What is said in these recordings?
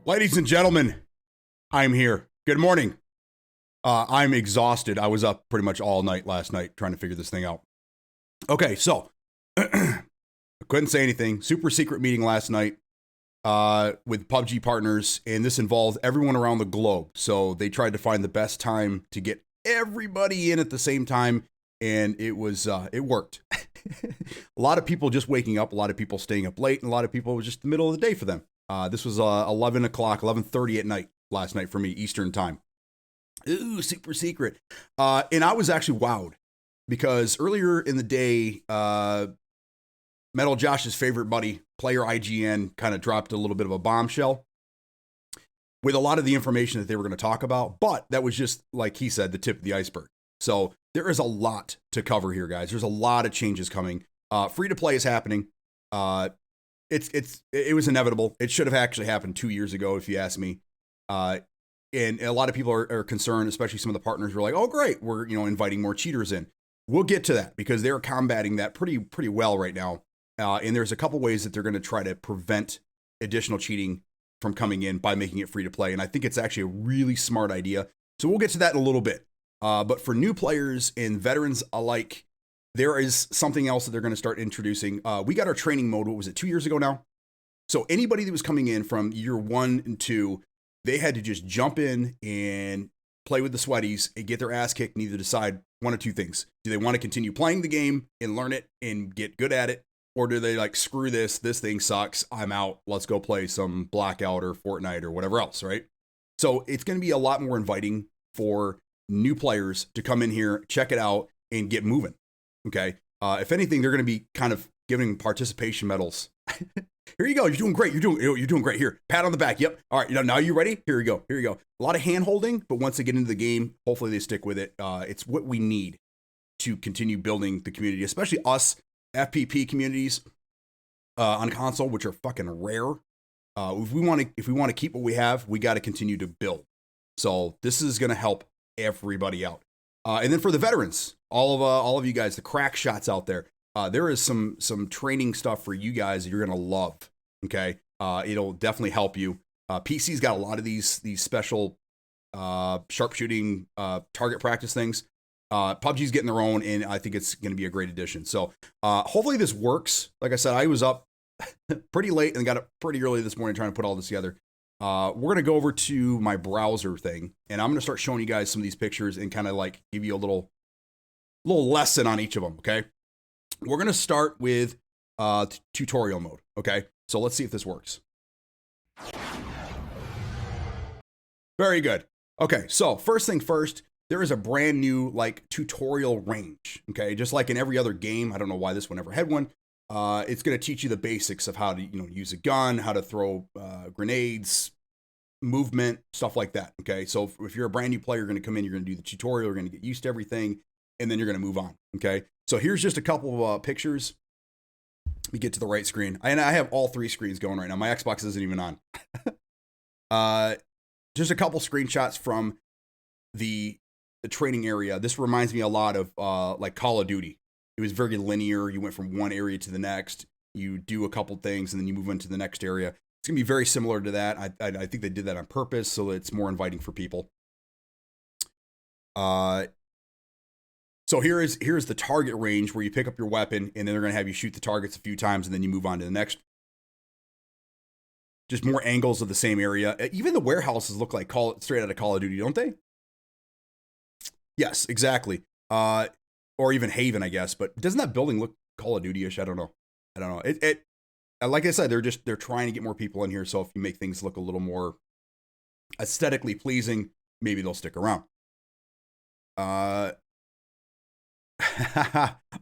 Ladies and gentlemen, I'm here. Good morning. I'm exhausted. I was up pretty much all night last night trying to figure this thing out. Okay, so I couldn't say anything. Super secret meeting last night with PUBG partners, and this involved everyone around the globe. So they tried to find the best time to get everybody in at the same time, and it worked. A lot of people just waking up, a lot of people staying up late, and a lot of people, it was just the middle of the day for them. This was 11 o'clock, 11:30 at night last night for me, Eastern time. Ooh, super secret. And I was actually wowed because earlier in the day, Metal Josh's favorite buddy, player IGN, kind of dropped a little bit of a bombshell with a lot of the information that they were going to talk about. But that was just, like he said, the tip of the iceberg. So there is a lot to cover here, guys. There's a lot of changes coming. Free to play is happening. It was inevitable. It should have actually happened 2 years ago, if you ask me. And a lot of people are concerned, especially some of the partners were like, oh, great, we're inviting more cheaters in. We'll get to that because they're combating that pretty well right now. And there's a couple ways that they're going to try to prevent additional cheating from coming in by making it free to play. And I think it's actually a really smart idea. So we'll get to that in a little bit. But for new players and veterans alike, there is something else that they're going to start introducing. We got our training mode, what was it, 2 years ago now? So anybody that was coming in from year 1 and 2, they had to just jump in and play with the sweaties and get their ass kicked and either decide one of two things. Do they want to continue playing the game and learn it and get good at it? Or do they like, screw this thing sucks, I'm out, let's go play some Blackout or Fortnite or whatever else, right? So it's going to be a lot more inviting for new players to come in here, check it out, and get moving, okay? If anything, they're going to be kind of giving participation medals. Here you go, you're doing great, you're doing great. Here, pat on the back, yep. All right, now you ready? Here you go. A lot of hand holding, but once they get into the game, hopefully they stick with it. It's what we need to continue building the community, especially us FPP communities on console, which are fucking rare. If we want to keep what we have, we got to continue to build. So this is going to help everybody out. And then for the veterans, all of you guys, the crack shots out there, there is some training stuff for you guys that you're going to love. Okay. It'll definitely help you. PC's got a lot of these special sharpshooting target practice things. PUBG's getting their own, and I think it's going to be a great addition. So hopefully this works. Like I said, I was up pretty late and got up pretty early this morning trying to put all this together. We're going to go over to my browser thing, and I'm going to start showing you guys some of these pictures and kind of like give you a little lesson on each of them, okay? We're going to start with tutorial mode, okay? So let's see if this works. Very good. Okay, so first thing first, there is a brand new like tutorial range, okay? Just like in every other game, I don't know why this one never had one. It's going to teach you the basics of how to use a gun, how to throw grenades, movement, stuff like that, okay? So if you're a brand new player, you're going to come in, you're going to do the tutorial, you're going to get used to everything, and then you're going to move on, okay? So here's just a couple of pictures. Let me get to the right screen. And I have all 3 screens going right now. My Xbox isn't even on. Just a couple screenshots from the training area. This reminds me a lot of like Call of Duty. It was very linear. You went from one area to the next. You do a couple things and then you move into the next area. It's gonna be very similar to that. I think they did that on purpose so it's more inviting for people. So here's the target range where you pick up your weapon and then they're gonna have you shoot the targets a few times and then you move on to the next. Just more angles of the same area. Even the warehouses look like straight out of Call of Duty, don't they? Yes, exactly. Or even Haven, I guess. But doesn't that building look Call of Duty-ish? I don't know. It like I said, they're trying to get more people in here. So if you make things look a little more aesthetically pleasing, maybe they'll stick around.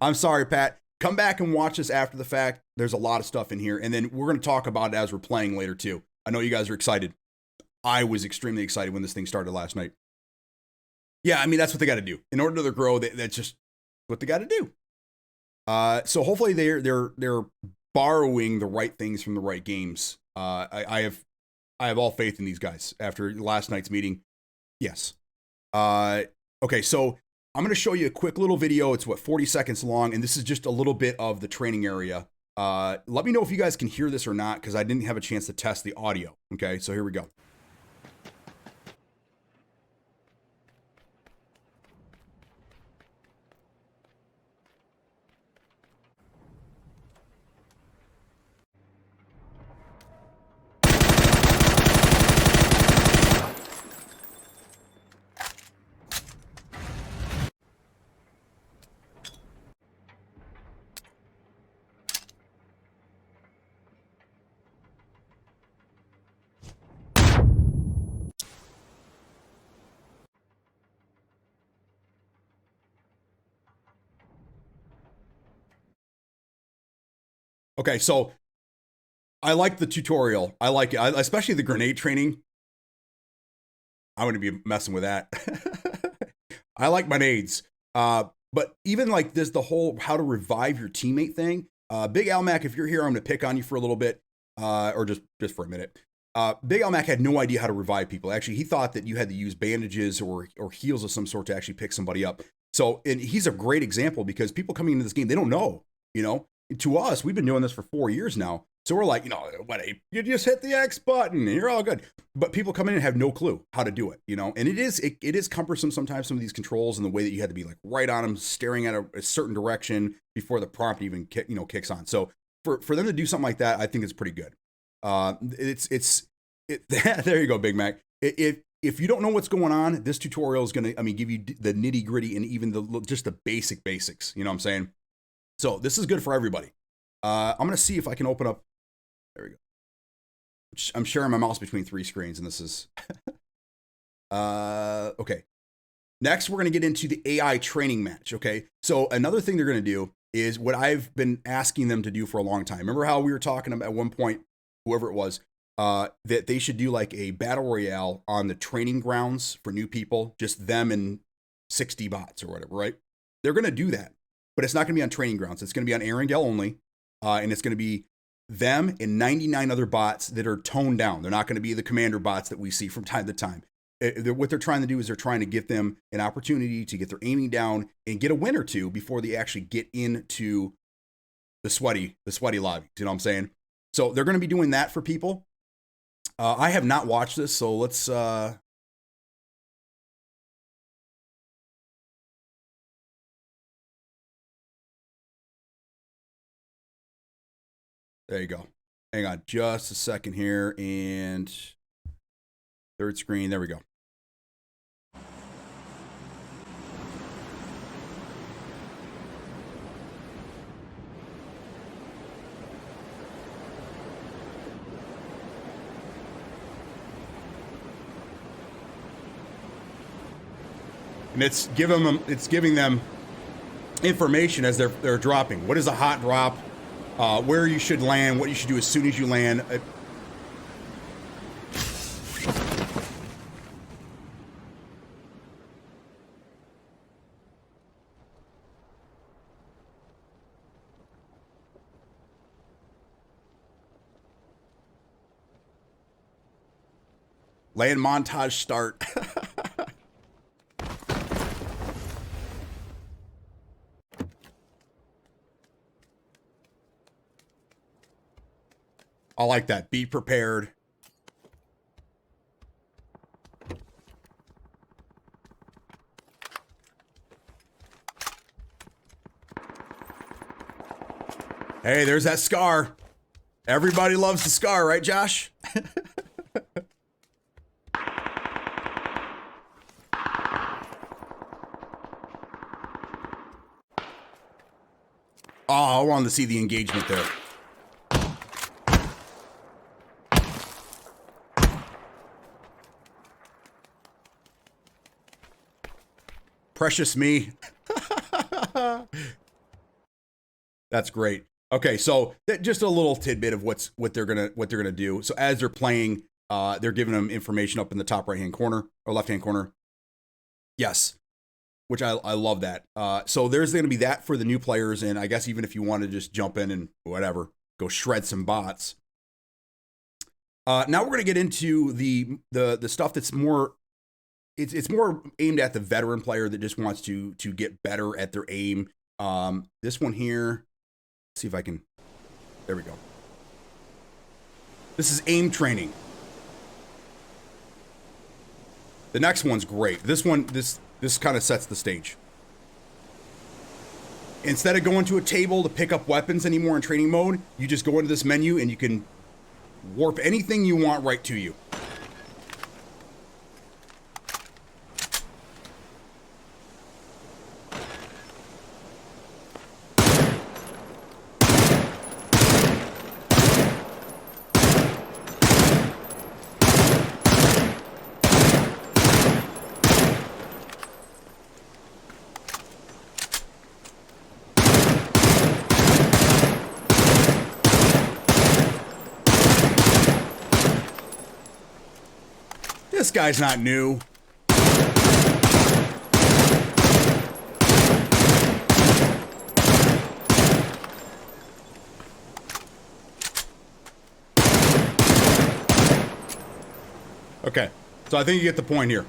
I'm sorry, Pat. Come back and watch this after the fact. There's a lot of stuff in here. And then we're going to talk about it as we're playing later, too. I know you guys are excited. I was extremely excited when this thing started last night. Yeah, I mean, that's what they got to do. In order to grow, that's just what they got to do. So hopefully they're borrowing the right things from the right games. I have all faith in these guys after last night's meeting. Yes. Okay, so I'm going to show you a quick little video. It's 40 seconds long, and this is just a little bit of the training area Let me know if you guys can hear this or not, because I didn't have a chance to test the audio. Okay, so here we go. Okay, so I like the tutorial. I like it, especially the grenade training. I wouldn't be messing with that. I like my nades. But even like this, the whole how to revive your teammate thing. Big Al Mac, if you're here, I'm going to pick on you for a little bit, or just for a minute. Big Al Mac had no idea how to revive people. Actually, he thought that you had to use bandages or heals of some sort to actually pick somebody up. So, and he's a great example because people coming into this game, they don't know, you know. To us, we've been doing this for 4 years now. So we're like, you know, what, you just hit the X button and you're all good. But people come in and have no clue how to do it, you know? And it is cumbersome sometimes, some of these controls and the way that you had to be like right on them, staring at a certain direction before the prompt even kicks on. So for them to do something like that, I think it's pretty good. There you go, Big Mac. If you don't know what's going on, this tutorial is going to, give you the nitty gritty and even just the basics, you know what I'm saying? So this is good for everybody. I'm going to see if I can open up. There we go. I'm sharing my mouse between 3 screens, and this is okay. Next, we're going to get into the AI training match. Okay. So another thing they're going to do is what I've been asking them to do for a long time. Remember how we were talking about at one point, whoever it was, that they should do like a battle royale on the training grounds for new people, just them and 60 bots or whatever, right? They're going to do that. But it's not going to be on training grounds. It's going to be on Erangel only. And it's going to be them and 99 other bots that are toned down. They're not going to be the commander bots that we see from time to time. What they're trying to do is they're trying to give them an opportunity to get their aiming down and get a win or two before they actually get into the sweaty lobbies. You know what I'm saying? So they're going to be doing that for people. I have not watched this, so let's... There you go. Hang on just a second here. And third screen. There we go. And it's giving them information as they're dropping. What is a hot drop? Where you should land, what you should do as soon as you land. Land montage start. I like that. Be prepared. Hey, there's that scar. Everybody loves the scar, right, Josh? Oh, I wanted to see the engagement there. Precious me. That's great. Okay, so just a little tidbit of what they're gonna do. So as they're playing, they're giving them information up in the top right hand corner or left hand corner. Yes, which I love that. So there's gonna be that for the new players, and I guess even if you want to just jump in and whatever, go shred some bots. Now we're gonna get into the stuff that's more. It's more aimed at the veteran player that just wants to get better at their aim. This one here, let's see if I can. There we go. This is aim training. The next one's great. This one, this kind of sets the stage. Instead of going to a table to pick up weapons anymore in training mode, you just go into this menu and you can warp anything you want right to you. This guy's not new. Okay, so I think you get the point here.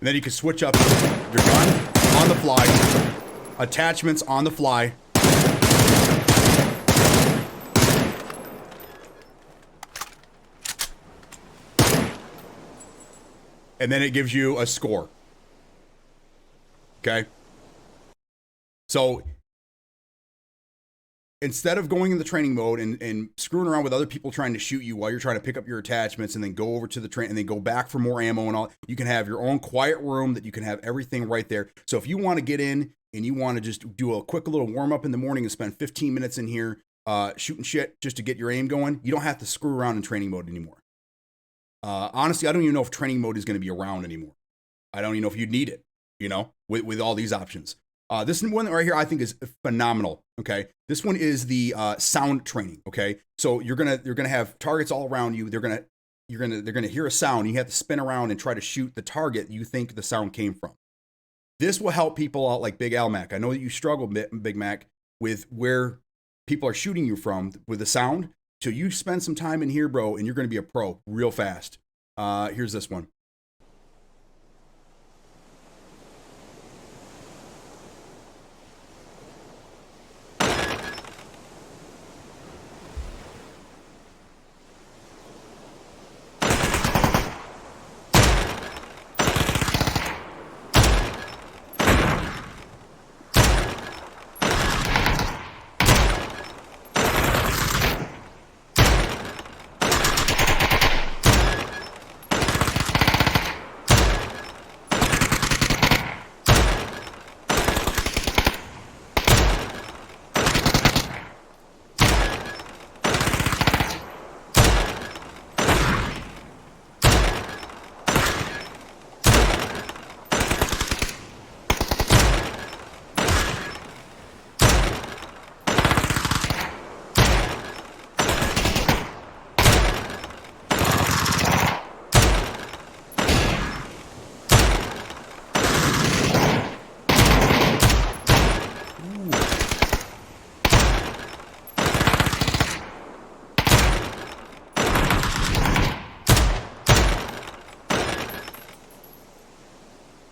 And then you can switch up your gun on the fly, attachments on the fly. And then it gives you a score. Okay? So instead of going in the training mode and screwing around with other people trying to shoot you while you're trying to pick up your attachments and then go over to the train and then go back for more ammo and all, you can have your own quiet room that you can have everything right there. So if you want to get in and you want to just do a quick little warm up in the morning and spend 15 minutes in here shooting shit just to get your aim going, you don't have to screw around in training mode anymore. Honestly, I don't even know if training mode is going to be around anymore. I don't even know if you'd need it, you know, with all these options. This one right here, I think is phenomenal. Okay. This one is the sound training. Okay. So you're going to have targets all around you. They're going to hear a sound. You have to spin around and try to shoot the target you think the sound came from. This will help people out like Big Al Mac. I know that you struggle, Big Mac, with where people are shooting you from with the sound. So you spend some time in here, bro, and you're going to be a pro real fast. Here's this one.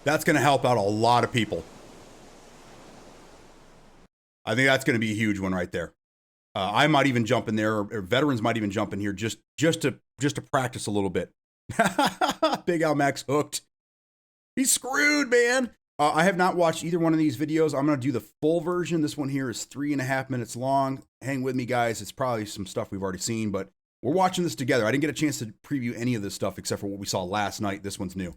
That's going to help out a lot of people. I think that's going to be a huge one right there. I might even jump in there, or veterans might even jump in here just to practice a little bit. Big Al Mac's hooked. He's screwed, man. I have not watched either one of these videos. I'm going to do the full version. This one here is 3.5 minutes long. Hang with me, guys. It's probably some stuff we've already seen, but we're watching this together. I didn't get a chance to preview any of this stuff except for what we saw last night. This one's new.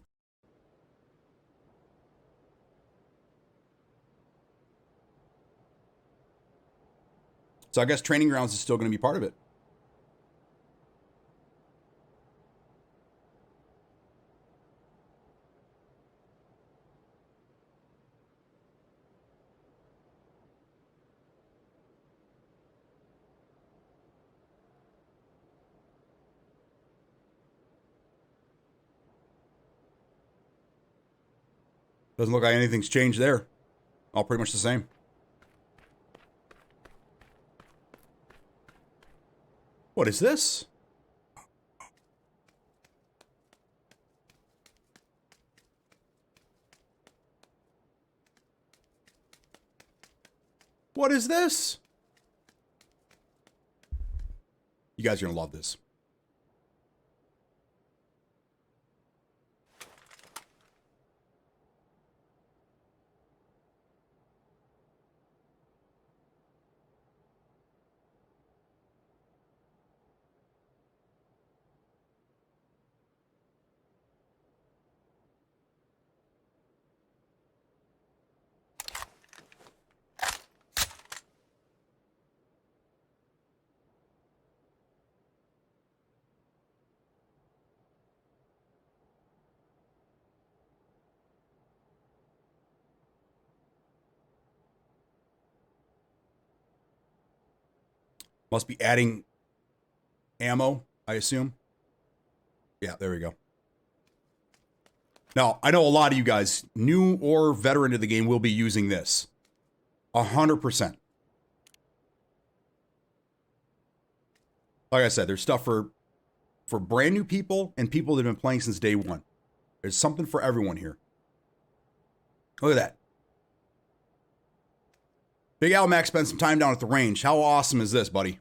So I guess Training Grounds is still going to be part of it. Doesn't look like anything's changed there. All pretty much the same. What is this? What is this? You guys are going to love this. Must be adding ammo, I assume. Yeah, there we go. Now, I know a lot of you guys, new or veteran to the game, will be using this. 100%. Like I said, there's stuff for brand new people and people that have been playing since day one. There's something for everyone here. Look at that. Big Al Mac spent some time down at the range. How awesome is this, buddy?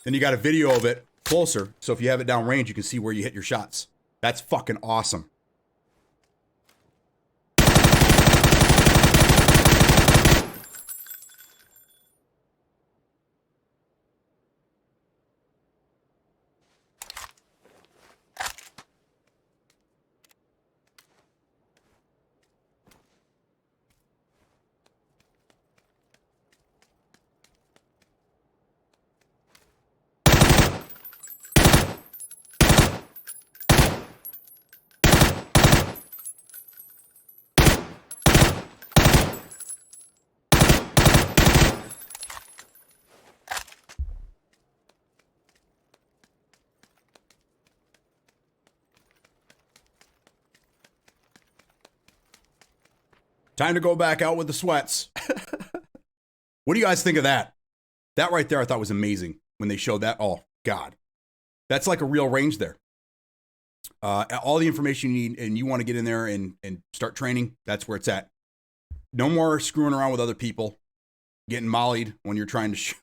Then you got a video of it closer, so if you have it down range, you can see where you hit your shots. That's fucking awesome. Time to go back out with the sweats. What do you guys think of that? That right there I thought was amazing when they showed that. Oh, God. That's like a real range there. All the information you need and you want to get in there and start training, that's where it's at. No more screwing around with other people, getting mollied when you're trying to shoot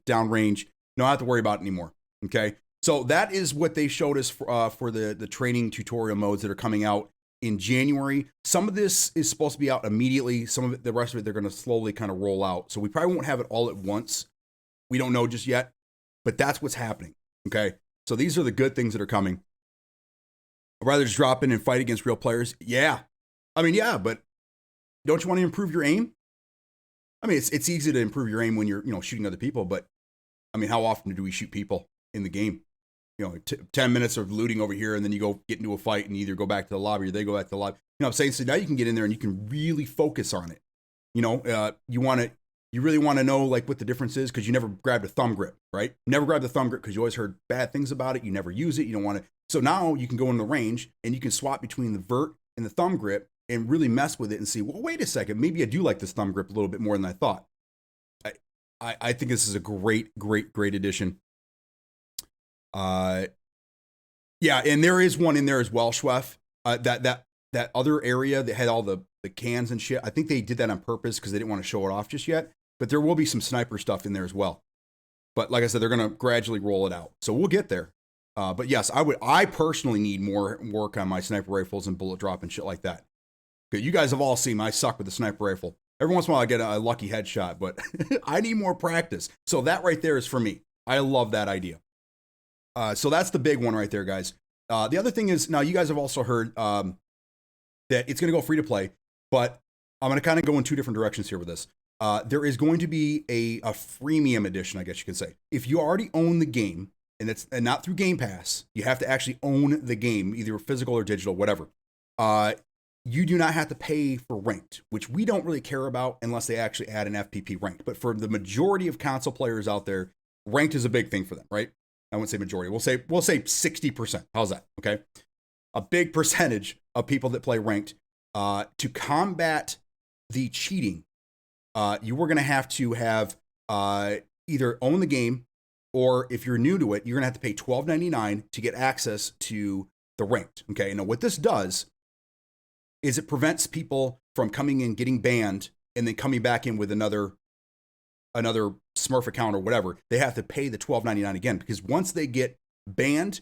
down range. No, I don't have to worry about it anymore. Okay? So that is what they showed us for the training tutorial modes that are coming out in January. Some of this is supposed to be out immediately. Some of it, the rest of it, they're going to slowly kind of roll out. So we probably won't have it all at once. We don't know just yet, but that's what's happening. Okay. So these are the good things that are coming. I'd rather just drop in and fight against real players. Yeah. I mean, yeah, but don't you want to improve your aim? I mean, it's easy to improve your aim when you're, shooting other people, but I mean, how often do we shoot people in the game? 10 minutes of looting over here, and then you go get into a fight and either go back to the lobby or they go back to the lobby. You know what I'm saying? So now you can get in there and you can really focus on it. You really want to know like what the difference is because you never grabbed a thumb grip, right? Never grabbed the thumb grip because you always heard bad things about it. You never use it. You don't want to. So now you can go in the range and you can swap between the vert and the thumb grip and really mess with it and see, well, wait a second. Maybe I do like this thumb grip a little bit more than I thought. I think this is a great addition. Yeah, and there is one in there as well, Schweff. That other area that had all the cans and shit. I think they did that on purpose because they didn't want to show it off just yet. But there will be some sniper stuff in there as well. But like I said, they're going to gradually roll it out. So we'll get there. But yes, I personally need more work on my sniper rifles and bullet drop and shit like that. You guys have all seen I suck with the sniper rifle. Every once in a while I get a lucky headshot, but I need more practice. So that right there is for me. I love that idea. So that's the big one right there, guys. The other thing is, now you guys have also heard that it's going to go free to play, but I'm going to kind of go in two different directions here with this. There is going to be a freemium edition, I guess you could say. If you already own the game, and it's not through Game Pass, you have to actually own the game, either physical or digital, whatever. You do not have to pay for ranked, which we don't really care about unless they actually add an FPP ranked. But for the majority of console players out there, ranked is a big thing for them, right? I wouldn't say majority. We'll say 60%. How's that? Okay. A big percentage of people that play ranked, to combat the cheating, you were going to have either own the game, or if you're new to it, you're going to have to pay $12.99 to get access to the ranked. Okay, now what this does is it prevents people from coming in, getting banned, and then coming back in with another Smurf account or whatever. They have to pay the $12.99 again, because once they get banned,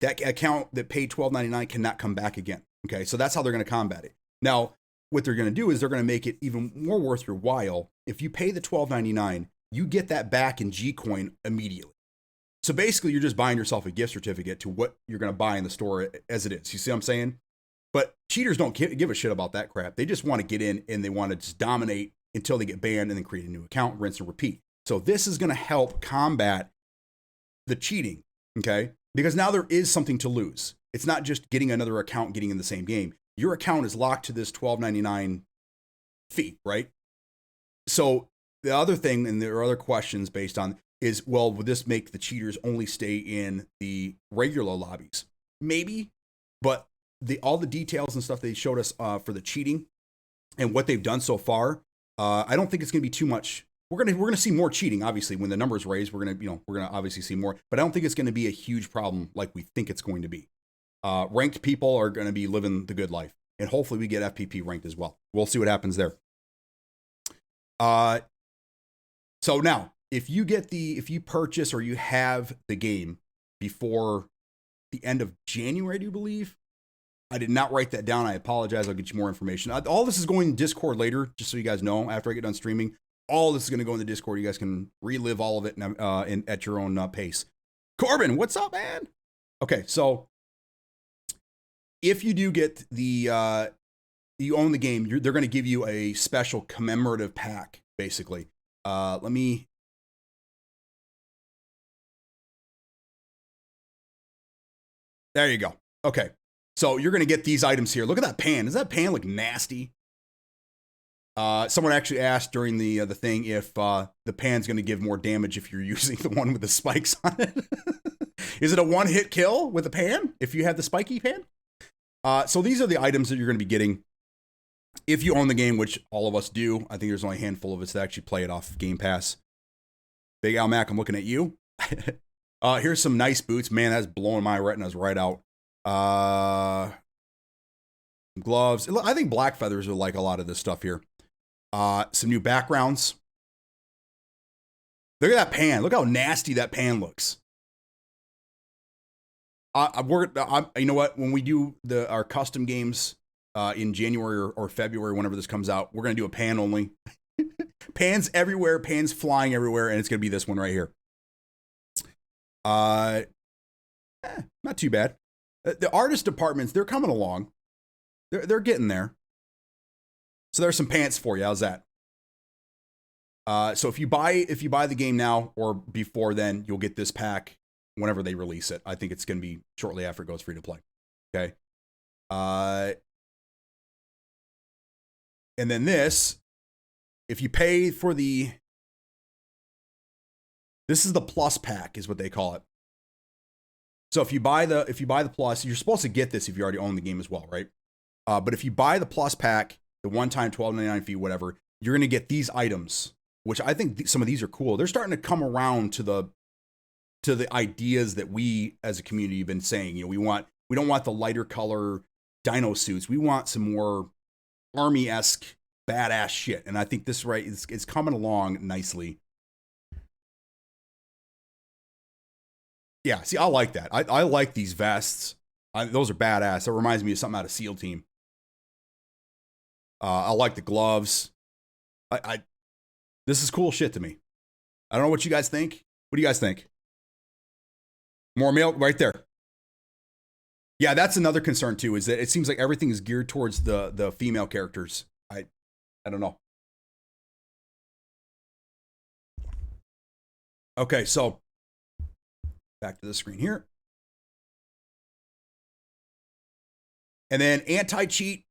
that account that paid $12.99 cannot come back again. Okay, so that's how they're going to combat it. Now, what they're going to do is they're going to make it even more worth your while. If you pay the $12.99, you get that back in G-Coin immediately. So basically, you're just buying yourself a gift certificate to what you're going to buy in the store as it is. You see what I'm saying? But cheaters don't give a shit about that crap. They just want to get in and they want to just dominate until they get banned and then create a new account, rinse and repeat. So this is going to help combat the cheating, okay? Because now there is something to lose. It's not just getting another account, getting in the same game. Your account is locked to this $12.99 fee, right? So the other thing, and there are other questions based on, is, well, would this make the cheaters only stay in the regular lobbies? Maybe, but all the details and stuff they showed us for the cheating and what they've done so far, I don't think it's going to be too much. We're gonna see more cheating, obviously, when the numbers raise. We're gonna obviously see more, but I don't think it's going to be a huge problem like we think it's going to be. Ranked people are going to be living the good life, and hopefully we get FPP ranked as well. We'll see what happens there. So now, if you purchase or you have the game before the end of January, do you believe? I did not write that down. I apologize. I'll get you more information. All this is going in Discord later, just so you guys know. After I get done streaming, all this is going to go in the Discord. You guys can relive all of it at your own pace. Corbin, what's up, man? Okay, so if you do get you own the game, they're going to give you a special commemorative pack, basically. There you go. Okay. So you're going to get these items here. Look at that pan. Does that pan look nasty? Someone actually asked during the thing if the pan's going to give more damage if you're using the one with the spikes on it. Is it a one-hit kill with a pan if you have the spiky pan? So these are the items that you're going to be getting if you own the game, which all of us do. I think there's only a handful of us that actually play it off Game Pass. Big Al Mac, I'm looking at you. Here's some nice boots. Man, that's blowing my retinas right out. Gloves. I think black feathers are like a lot of this stuff here. Some new backgrounds. Look at that pan. Look how nasty that pan looks. You know what? When we do our custom games in January or February, whenever this comes out, we're gonna do a pan only. Pans everywhere, pans flying everywhere, and it's gonna be this one right here. Not too bad. The artist departments, they're coming along. They're getting there. So there's some pants for you. How's that? So if you buy the game now or before then, you'll get this pack whenever they release it. I think it's going to be shortly after it goes free to play. Okay. And then this, if you pay for this is the plus pack, is what they call it. So if you buy the plus, you're supposed to get this if you already own the game as well, right? But if you buy the plus pack, the one-time $12.99 fee, whatever, you're going to get these items, which I think some of these are cool. They're starting to come around to the ideas that we as a community have been saying. You know, we don't want the lighter color dino suits. We want some more army-esque badass shit. And I think this it's coming along nicely. Yeah, see, I like that. I like these vests. Those are badass. That reminds me of something out of SEAL Team. I like the gloves. This is cool shit to me. I don't know what you guys think. What do you guys think? More male right there. Yeah, that's another concern too, is that it seems like everything is geared towards the female characters. I don't know. Okay, so back to the screen here. And then anti-cheat.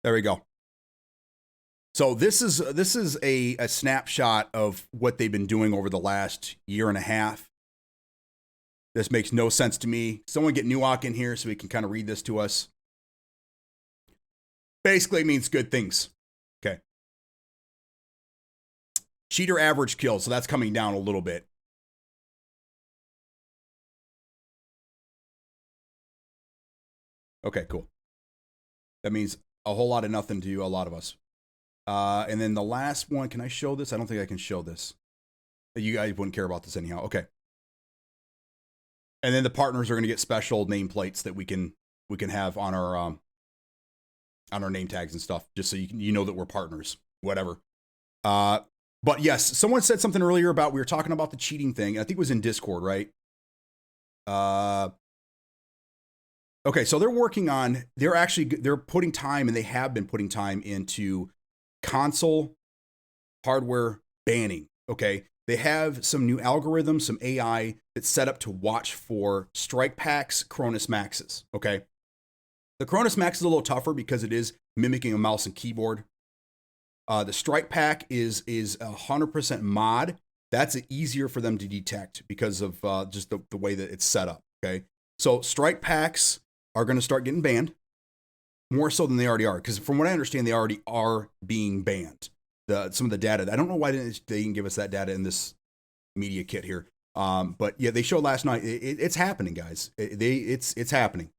There we go. So this is a snapshot of what they've been doing over the last year and a half. This makes no sense to me. Someone get Nuwak in here so he can kind of read this to us. Basically, it means good things. Okay. Cheater average kills, so that's coming down a little bit. Okay, cool. That means a whole lot of nothing to a lot of us. And then the last one, can I show this? I don't think I can show this. You guys wouldn't care about this anyhow. Okay. And then the partners are going to get special nameplates that we can have on our name tags and stuff, just so you know that we're partners. Whatever. But yes, someone said something earlier about, we were talking about the cheating thing. I think it was in Discord, right? Okay, so they're putting time, and they have been putting time into console hardware banning. Okay, they have some new algorithms, some AI that's set up to watch for strike packs, Cronus Maxes. Okay, the Cronus Max is a little tougher because it is mimicking a mouse and keyboard. The strike pack is 100% mod. That's easier for them to detect because of just the way that it's set up. Okay, so strike packs are going to start getting banned more so than they already are, because from what I understand, they already are being banned. Some of the data, I don't know why they didn't give us that data in this media kit here. But yeah, they showed last night. It's happening, guys. It's happening.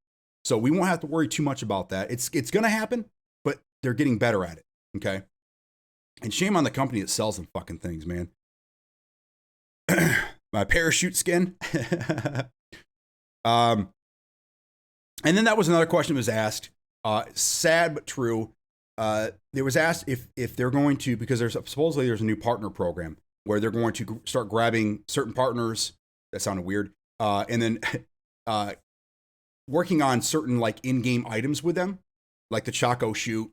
So we won't have to worry too much about that. It's going to happen, but they're getting better at it. Okay. And shame on the company that sells them fucking things, man. My parachute skin. And then that was another question that was asked. Sad but true. It was asked if they're going to, because supposedly there's a new partner program where they're going to start grabbing certain partners. That sounded weird. And then working on certain like in-game items with them, like the Choco shoot.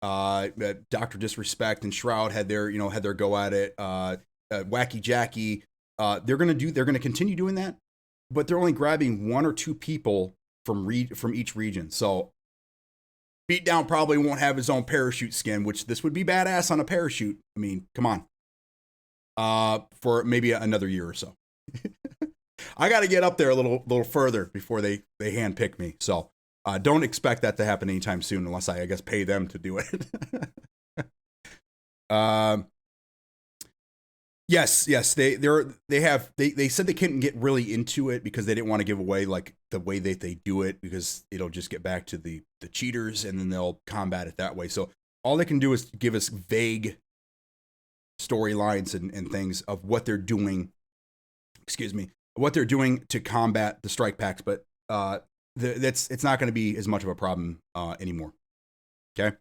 Dr. Disrespect and Shroud had their go at it. Wacky Jackie. They're going to continue doing that, but they're only grabbing 1 or 2 people from each region. So Beatdown probably won't have his own parachute skin, which this would be badass on a parachute. I mean, come on. For maybe another year or so. I got to get up there a little further before they handpick me. So don't expect that to happen anytime soon, unless I guess pay them to do it. Yes, they said they couldn't get really into it because they didn't want to give away like the way that they do it, because it'll just get back to the cheaters and then they'll combat it that way. So all they can do is give us vague storylines and things of what they're doing. Excuse me, what they're doing to combat the strike packs, but it's not going to be as much of a problem anymore. Okay,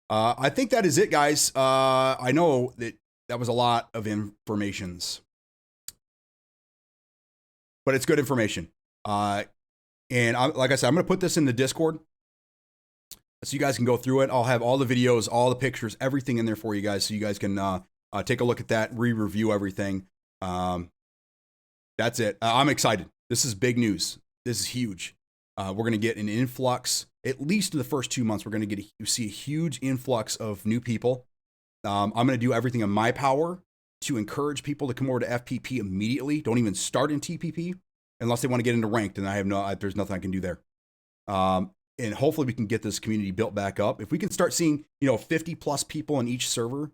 I think that is it, guys. I know that was a lot of informations, but it's good information. And like I said, I'm going to put this in the Discord so you guys can go through it. I'll have all the videos, all the pictures, everything in there for you guys, so you guys can take a look at that, re-review everything. That's it. I'm excited. This is big news. This is huge. We're going to get an influx, at least in the first 2 months. We're going to see a huge influx of new people. I'm going to do everything in my power to encourage people to come over to FPP immediately. Don't even start in TPP unless they want to get into ranked, and there's nothing I can do there. And hopefully we can get this community built back up. If we can start seeing 50 plus people in each server,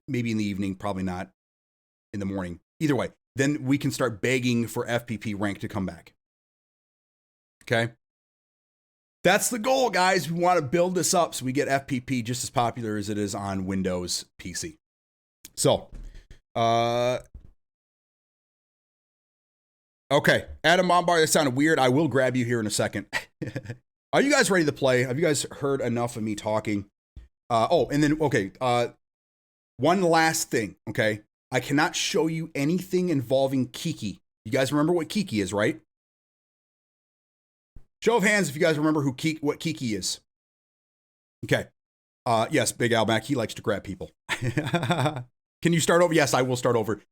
maybe in the evening, probably not in the morning. Either way, then we can start begging for FPP rank to come back. Okay. That's the goal, guys. We want to build this up so we get FPP just as popular as it is on Windows PC. So, okay. Adam Bombard, that sounded weird. I will grab you here in a second. Are you guys ready to play? Have you guys heard enough of me talking? And then, okay. One last thing, okay? I cannot show you anything involving Kiki. You guys remember what Kiki is, right? Show of hands if you guys remember what Kiki is. Okay. Yes, Big Al Mac, he likes to grab people. Can you start over? Yes, I will start over.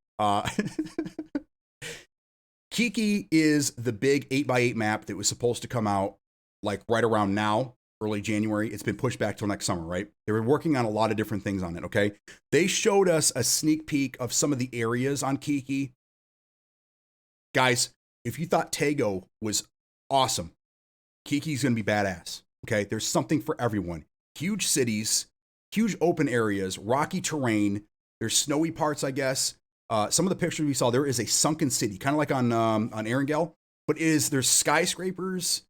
Kiki is the big 8x8 map that was supposed to come out like right around now, early January. It's been pushed back till next summer, right? They were working on a lot of different things on it, okay? They showed us a sneak peek of some of the areas on Kiki. Guys, if you thought Tago was awesome, Kiki's going to be badass. Okay, there's something for everyone. Huge cities, huge open areas, rocky terrain. There's snowy parts, I guess. Some of the pictures we saw, there is a sunken city, kind of like on Erangel, but there's skyscrapers.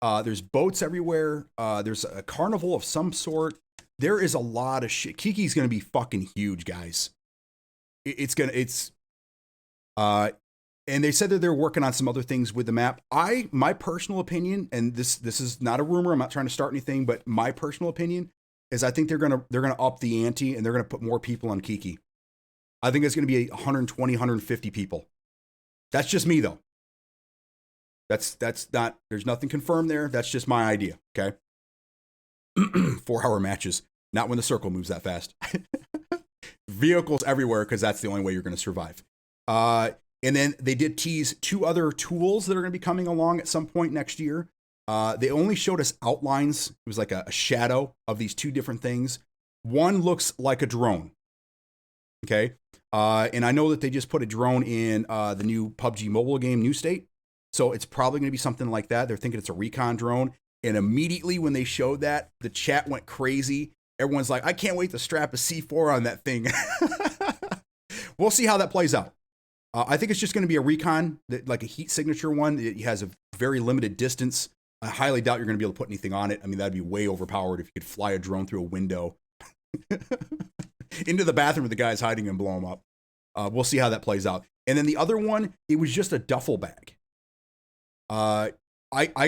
There's boats everywhere. There's a carnival of some sort. There is a lot of shit. Kiki's going to be fucking huge, guys. And they said that they're working on some other things with the map. My personal opinion, and this is not a rumor, I'm not trying to start anything, but my personal opinion is I think they're gonna up the ante and they're gonna put more people on Kiki. I think it's gonna be 120, 150 people. That's just me though. That's not, there's nothing confirmed there. That's just my idea. Okay. 4-hour matches, not when the circle moves that fast. Vehicles everywhere, because that's the only way you're gonna survive. And then they did tease 2 other tools that are going to be coming along at some point next year. They only showed us outlines. It was like a shadow of these 2 different things. One looks like a drone. Okay. And I know that they just put a drone in the new PUBG mobile game, New State. So it's probably going to be something like that. They're thinking it's a recon drone. And immediately when they showed that, the chat went crazy. Everyone's like, I can't wait to strap a C4 on that thing. We'll see how that plays out. I think it's just going to be a recon, like a heat signature one. It has a very limited distance. I highly doubt you're going to be able to put anything on it. I mean, that'd be way overpowered if you could fly a drone through a window into the bathroom where the guy's hiding and blow him up. We'll see how that plays out. And then the other one, it was just a duffel bag. I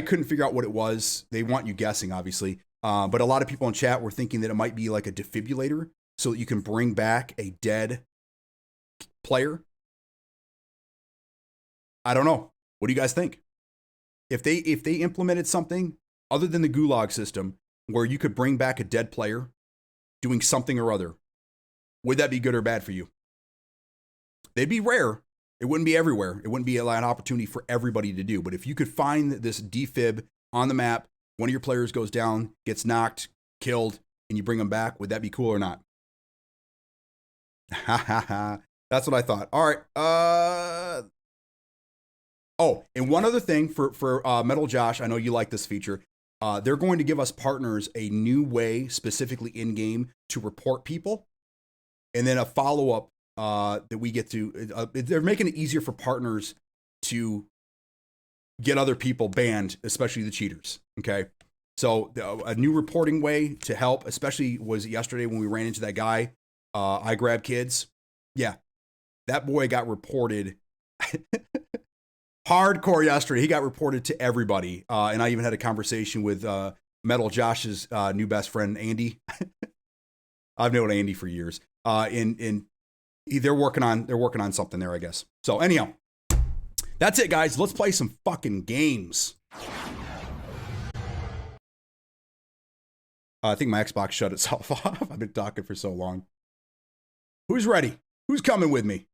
couldn't figure out what it was. They want you guessing, obviously. But a lot of people in chat were thinking that it might be like a defibrillator so that you can bring back a dead player. I don't know. What do you guys think? If they implemented something other than the gulag system where you could bring back a dead player doing something or other, would that be good or bad for you? They'd be rare. It wouldn't be everywhere. It wouldn't be an opportunity for everybody to do. But if you could find this defib on the map, one of your players goes down, gets knocked, killed, and you bring them back, would that be cool or not? That's what I thought. All right. Oh, and one other thing for Metal Josh, I know you like this feature. They're going to give us partners a new way, specifically in game, to report people, and then a follow up that we get to. They're making it easier for partners to get other people banned, especially the cheaters. Okay, so a new reporting way to help, especially was yesterday when we ran into that guy. I grab kids. Yeah, that boy got reported. Hardcore yesterday. He got reported to everybody. And I even had a conversation with Metal Josh's new best friend, Andy. I've known Andy for years. And they're working on something there, I guess. So anyhow, that's it, guys. Let's play some fucking games. I think my Xbox shut itself off. I've been talking for so long. Who's ready? Who's coming with me?